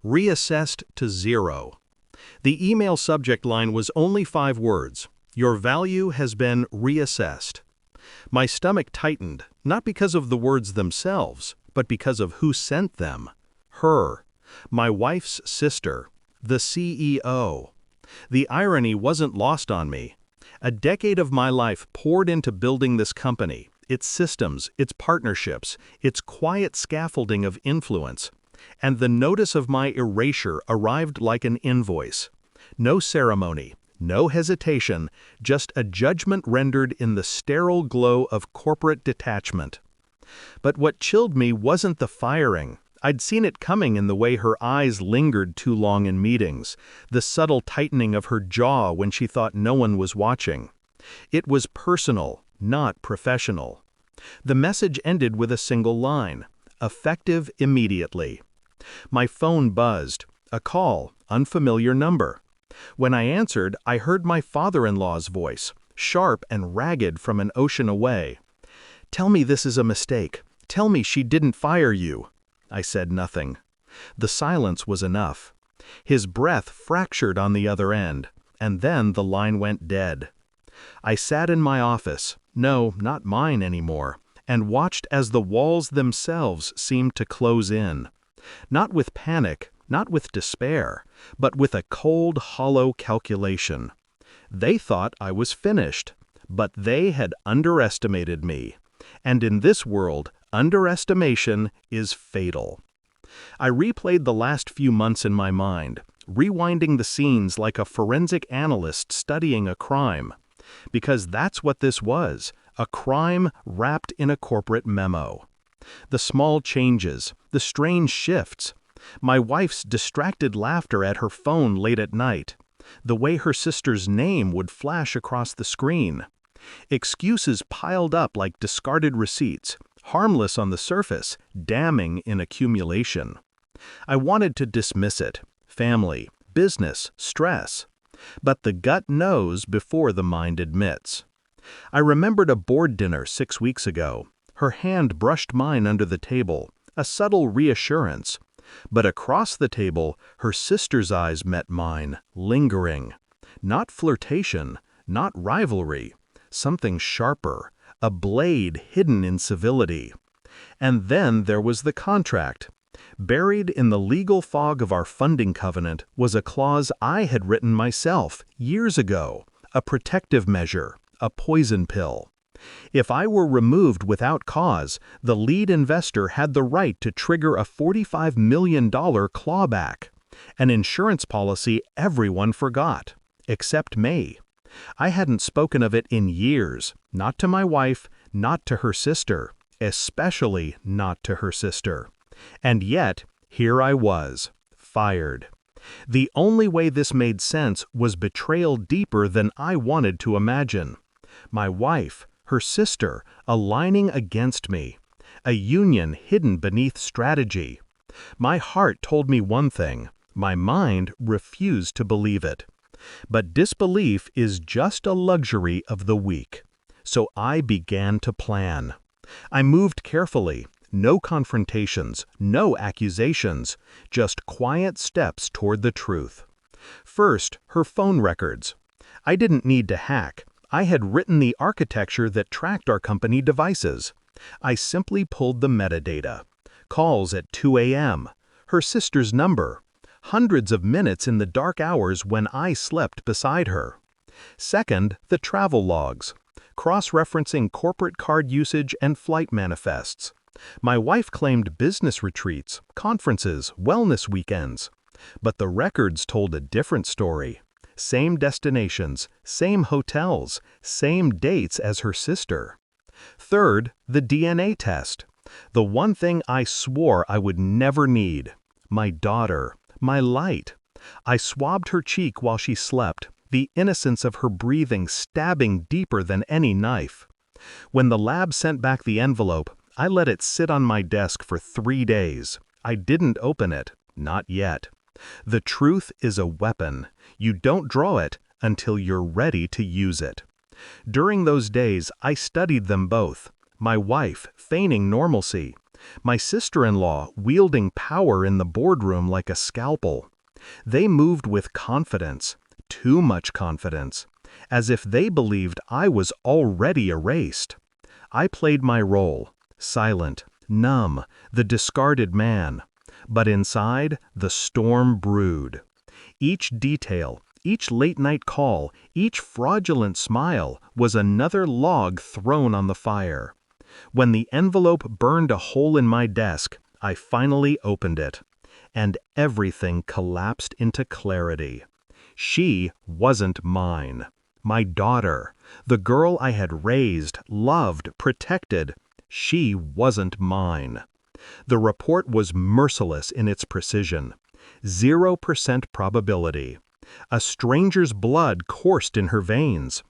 Reassessed to 0. The email subject line was only 5 words. Your value has been reassessed. My stomach tightened, not because of the words themselves, but because of who sent them. Her. My wife's sister. The CEO. The irony wasn't lost on me. A decade of my life poured into building this company, its systems, its partnerships, its quiet scaffolding of influence. And the notice of my erasure arrived like an invoice. No ceremony, no hesitation, just a judgment rendered in the sterile glow of corporate detachment. But what chilled me wasn't the firing. I'd seen it coming in the way her eyes lingered too long in meetings, the subtle tightening of her jaw when she thought no one was watching. It was personal, not professional. The message ended with a single line, effective immediately. My phone buzzed, a call, unfamiliar number. When I answered, I heard my father-in-law's voice, sharp and ragged from an ocean away. "Tell me this is a mistake. Tell me she didn't fire you." I said nothing. The silence was enough. His breath fractured on the other end, and then the line went dead. I sat in my office, no, not mine anymore, and watched as the walls themselves seemed to close in. Not with panic, not with despair, but with a cold, hollow calculation. They thought I was finished, but they had underestimated me. And in this world, underestimation is fatal. I replayed the last few months in my mind, rewinding the scenes like a forensic analyst studying a crime. Because that's what this was, a crime wrapped in a corporate memo. The small changes, the strange shifts, my wife's distracted laughter at her phone late at night, the way her sister's name would flash across the screen. Excuses piled up like discarded receipts, harmless on the surface, damning in accumulation. I wanted to dismiss it, family, business, stress. But the gut knows before the mind admits. I remembered a board dinner 6 weeks ago. Her hand brushed mine under the table, a subtle reassurance. But across the table, her sister's eyes met mine, lingering. Not flirtation, not rivalry, something sharper, a blade hidden in civility. And then there was the contract. Buried in the legal fog of our funding covenant was a clause I had written myself years ago, a protective measure, a poison pill. If I were removed without cause, the lead investor had the right to trigger a $45 million clawback, an insurance policy everyone forgot, except me. I hadn't spoken of it in years, not to my wife, not to her sister, especially not to her sister. And yet, here I was, fired. The only way this made sense was betrayal deeper than I wanted to imagine. My wife, her sister, aligning against me. A union hidden beneath strategy. My heart told me one thing. My mind refused to believe it. But disbelief is just a luxury of the weak. So I began to plan. I moved carefully. No confrontations, no accusations, just quiet steps toward the truth. First, her phone records. I didn't need to hack. I had written the architecture that tracked our company devices. I simply pulled the metadata. Calls at 2 a.m., her sister's number, hundreds of minutes in the dark hours when I slept beside her. Second, the travel logs, cross-referencing corporate card usage and flight manifests. My wife claimed business retreats, conferences, wellness weekends. But the records told a different story. Same destinations, same hotels, same dates as her sister. Third, the DNA test. The one thing I swore I would never need. My daughter, my light. I swabbed her cheek while she slept, the innocence of her breathing stabbing deeper than any knife. When the lab sent back the envelope, I let it sit on my desk for 3 days. I didn't open it, not yet. The truth is a weapon. You don't draw it until you're ready to use it. During those days, I studied them both. My wife, feigning normalcy. My sister-in-law wielding power in the boardroom like a scalpel. They moved with confidence, too much confidence, as if they believed I was already erased. I played my role, silent, numb, the discarded man. But inside, the storm brewed. Each detail, each late-night call, each fraudulent smile was another log thrown on the fire. When the envelope burned a hole in my desk, I finally opened it. And everything collapsed into clarity. She wasn't mine. My daughter, the girl I had raised, loved, protected, she wasn't mine. The report was merciless in its precision. 0% probability. A stranger's blood coursed in her veins.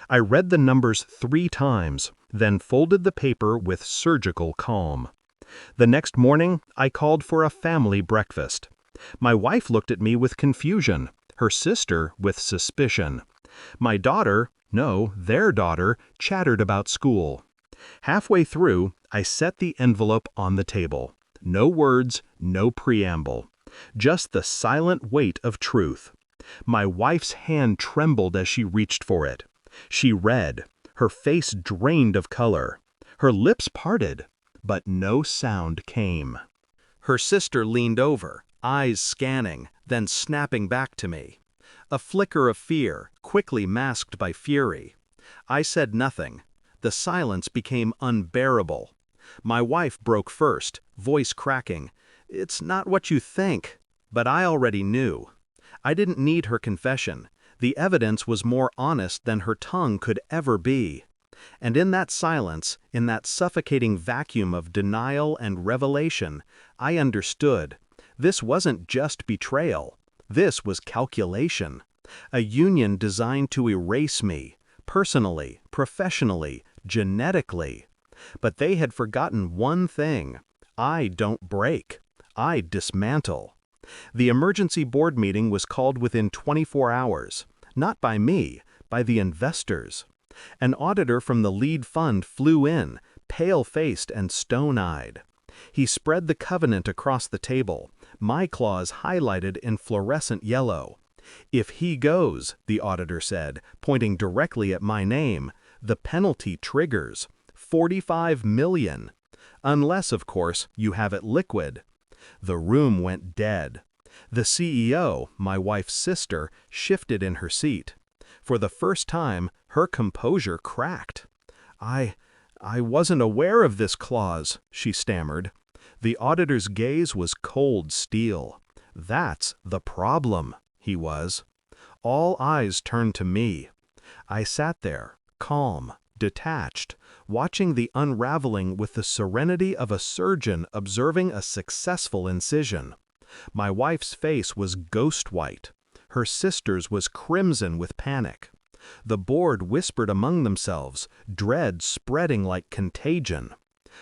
I read the numbers 3 times, then folded the paper with surgical calm. The next morning, I called for a family breakfast. My wife looked at me with confusion, her sister with suspicion. My daughter, no, their daughter, chattered about school. Halfway through, I set the envelope on the table. No words, no preamble. Just the silent weight of truth. My wife's hand trembled as she reached for it. She read, her face drained of color. Her lips parted, but no sound came. Her sister leaned over, eyes scanning, then snapping back to me. A flicker of fear, quickly masked by fury. I said nothing. The silence became unbearable. My wife broke first, voice cracking. "It's not what you think." But I already knew. I didn't need her confession. The evidence was more honest than her tongue could ever be. And in that silence, in that suffocating vacuum of denial and revelation, I understood. This wasn't just betrayal. This was calculation. A union designed to erase me, personally, professionally, genetically. But they had forgotten one thing. I don't break. I dismantle. The emergency board meeting was called within 24 hours. Not by me, by the investors. An auditor from the lead fund flew in, pale-faced and stone-eyed. He spread the covenant across the table, my clause highlighted in fluorescent yellow. "If he goes," the auditor said, pointing directly at my name, "the penalty triggers. 45 million. Unless, of course, you have it liquid." The room went dead. The CEO, my wife's sister, shifted in her seat. For the first time, her composure cracked. I wasn't aware of this clause," she stammered. The auditor's gaze was cold steel. "That's the problem," he was. All eyes turned to me. I sat there, calm, detached, watching the unraveling with the serenity of a surgeon observing a successful incision. My wife's face was ghost white. Her sister's was crimson with panic. The board whispered among themselves, dread spreading like contagion.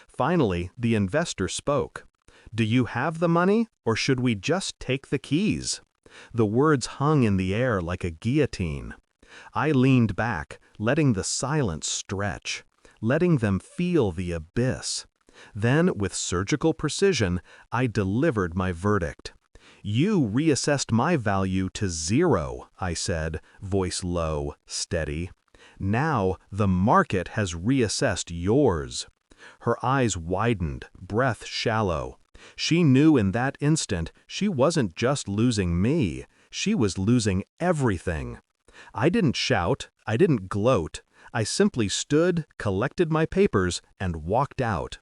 Finally, the investor spoke. "Do you have the money, or should we just take the keys?" The words hung in the air like a guillotine. I leaned back, letting the silence stretch, letting them feel the abyss. Then, with surgical precision, I delivered my verdict. "You reassessed my value to 0, I said, voice low, steady. "Now the market has reassessed yours." Her eyes widened, breath shallow. She knew in that instant she wasn't just losing me, she was losing everything. I didn't shout, I didn't gloat. I simply stood, collected my papers, and walked out.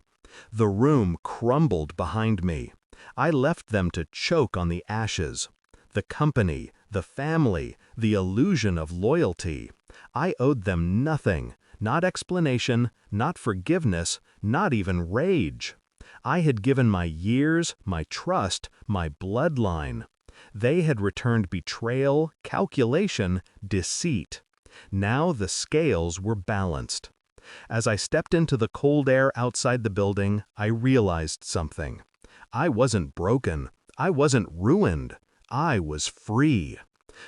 The room crumbled behind me. I left them to choke on the ashes. The company, the family, the illusion of loyalty. I owed them nothing, not explanation, not forgiveness, not even rage. I had given my years, my trust, my bloodline. They had returned betrayal, calculation, deceit. Now the scales were balanced. As I stepped into the cold air outside the building, I realized something. I wasn't broken. I wasn't ruined. I was free.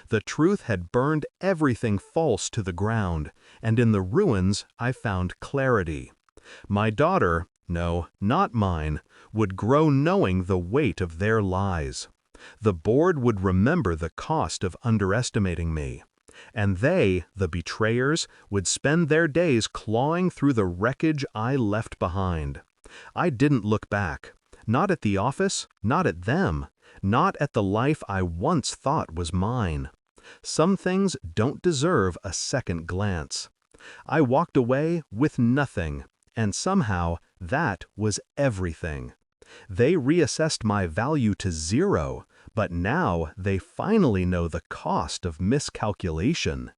The truth had burned everything false to the ground, and in the ruins I found clarity. My daughter, no, not mine, would grow knowing the weight of their lies. The board would remember the cost of underestimating me. And they, the betrayers, would spend their days clawing through the wreckage I left behind. I didn't look back. Not at the office, not at them, not at the life I once thought was mine. Some things don't deserve a second glance. I walked away with nothing, and somehow that was everything. They reassessed my value to 0, but now they finally know the cost of miscalculation.